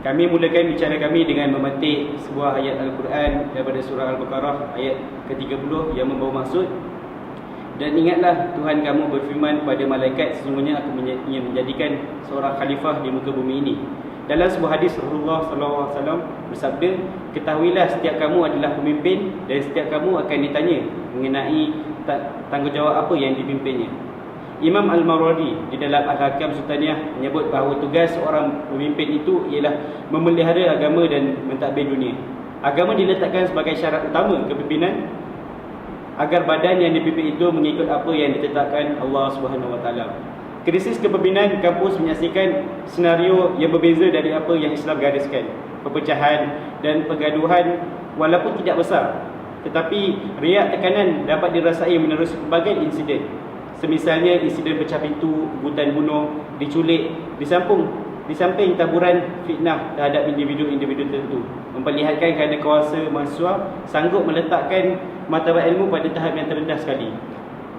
Kami mulakan bicara kami dengan memetik sebuah ayat Al-Quran daripada surah Al-Baqarah ayat ke-30 yang membawa maksud, dan ingatlah Tuhan kamu berfirman kepada malaikat, sesungguhnya aku ingin menjadikan seorang khalifah di muka bumi ini. Dalam sebuah hadis Rasulullah SAW bersabda, ketahuilah setiap kamu adalah pemimpin dan setiap kamu akan ditanya mengenai tanggungjawab apa yang dipimpinnya. Imam Al-Mawardi di dalam Al-Hakam Sultaniyah menyebut bahawa tugas seorang pemimpin itu ialah memelihara agama dan mentadbir dunia. Agama diletakkan sebagai syarat utama kepimpinan agar badan yang dipimpin itu mengikut apa yang ditetapkan Allah Subhanahu Wa Taala. Krisis kepimpinan kampus menyaksikan senario yang berbeza dari apa yang Islam gariskan. Perpecahan dan pergaduhan walaupun tidak besar, tetapi riak tekanan dapat dirasai menerusi pelbagai insiden. Semisalnya insiden pecah pintu, hutan bunuh, diculik, di samping taburan fitnah terhadap individu-individu tertentu, memperlihatkan kerana kuasa mahasiswa sanggup meletakkan martabat ilmu pada tahap yang terendah sekali.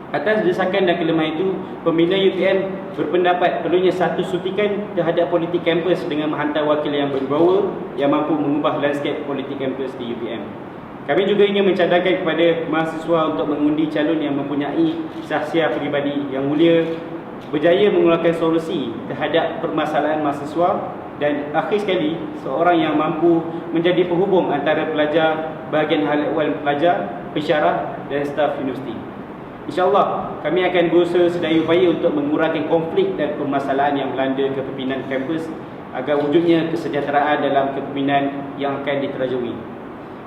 Atas desakan dan kelemahan itu, pembina UPM berpendapat perlunya satu suntikan terhadap politik kampus dengan menghantar wakil yang berwibawa yang mampu mengubah landscape politik kampus di UPM. Kami juga ingin mencadangkan kepada mahasiswa untuk mengundi calon yang mempunyai sahsiah peribadi yang mulia, berjaya mengeluarkan solusi terhadap permasalahan mahasiswa, dan akhir sekali seorang yang mampu menjadi penghubung antara pelajar, bahagian hal ehwal pelajar, pensyarah dan staf universiti. InsyaAllah kami akan berusaha sedaya upaya untuk mengurangkan konflik dan permasalahan yang melanda kepimpinan kampus agar wujudnya kesejahteraan dalam kepimpinan yang akan diterajui.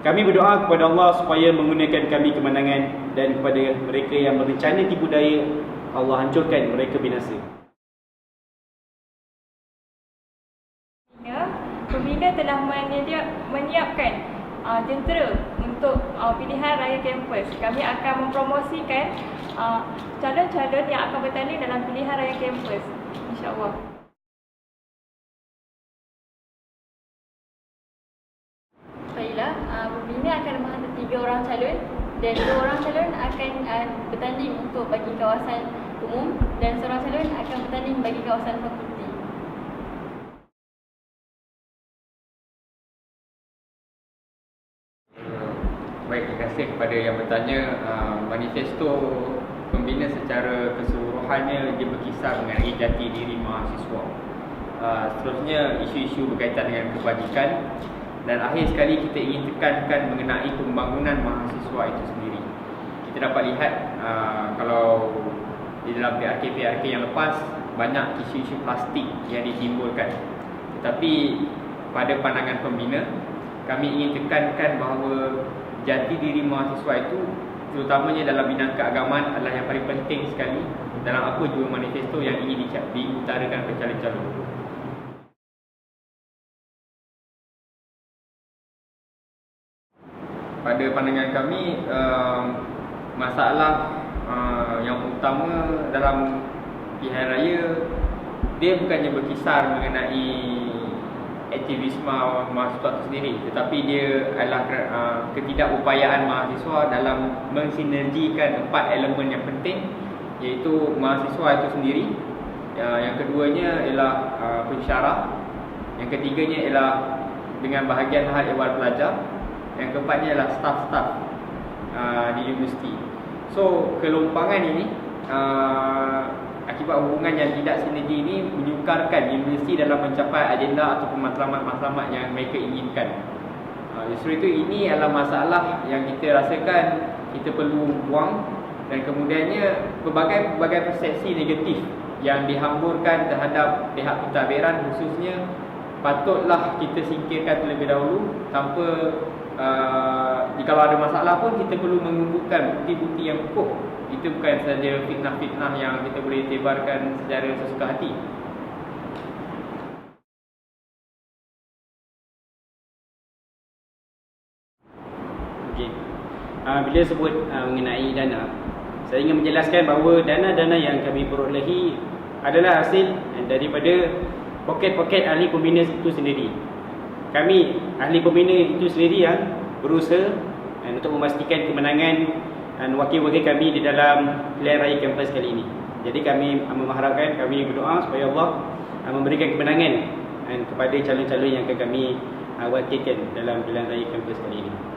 Kami berdoa kepada Allah supaya menggunakan kami kemenangan, dan kepada mereka yang berencana tipu daya, Allah hancurkan mereka binasa. Pembina telah menyiapkan jentera untuk pilihan raya kampus. Kami akan mempromosikan calon-calon yang akan bertanding dalam pilihan raya kampus, insya-Allah. Baiklah, pembina akan menghantar 3 orang calon dan 2 orang calon akan bertanding untuk bagi kawasan umum dan seorang calon akan bertanding bagi kawasan fakulti. Baik, terima kasih kepada yang bertanya. Manifesto pembina secara keseluruhannya dia berkisar mengenai jati diri mahasiswa. Seterusnya isu-isu berkaitan dengan kebajikan, dan akhir sekali kita ingin tekankan mengenai pembangunan mahasiswa itu sendiri. Kita dapat lihat kalau di dalam PRK yang lepas banyak isu-isu plastik yang ditimbulkan. Tetapi pada pandangan pembina, kami ingin tekankan bahawa jati diri mahasiswa itu, terutamanya dalam bidang keagamaan, adalah yang paling penting sekali dalam apa jua manifesto yang ingin diutarakan ke calon-calon. Pada pandangan kami, masalah yang utama dalam pilihan raya dia bukannya berkisar mengenai aktivisme mahasiswa itu sendiri, tetapi dia adalah ketidakupayaan mahasiswa dalam mensinergikan 4 elemen yang penting, iaitu mahasiswa itu sendiri, yang keduanya ialah pensyarah, yang ketiganya ialah dengan bahagian hal ehwal pelajar, yang keempatnya adalah staf-staf di universiti. So kelompangan ini akibat hubungan yang tidak sinergi ini menyukarkan universiti dalam mencapai agenda ataupun matlamat-matlamat yang mereka inginkan. Justru itu ini adalah masalah yang kita rasakan kita perlu buang, dan kemudiannya pelbagai persepsi negatif yang dihamburkan terhadap pihak pentadbiran khususnya patutlah kita singkirkan terlebih dahulu tanpa jika ada masalah pun kita perlu menunjukkan bukti-bukti yang kukuh. Itu bukan sahaja fitnah-fitnah yang kita boleh tebarkan secara sesuka hati. Okey. Bila sebut mengenai dana, saya ingin menjelaskan bahawa dana-dana yang kami perolehi adalah hasil daripada poket-poket ahli pembina itu sendiri. Kami ahli pembina itu sendiri yang berusaha untuk memastikan kemenangan wakil-wakil kami di dalam pilihan raya kampus kali ini. Jadi kami mengharapkan, kami berdoa supaya Allah memberikan kemenangan kepada calon-calon yang akan kami wakilkan dalam pilihan raya kampus kali ini.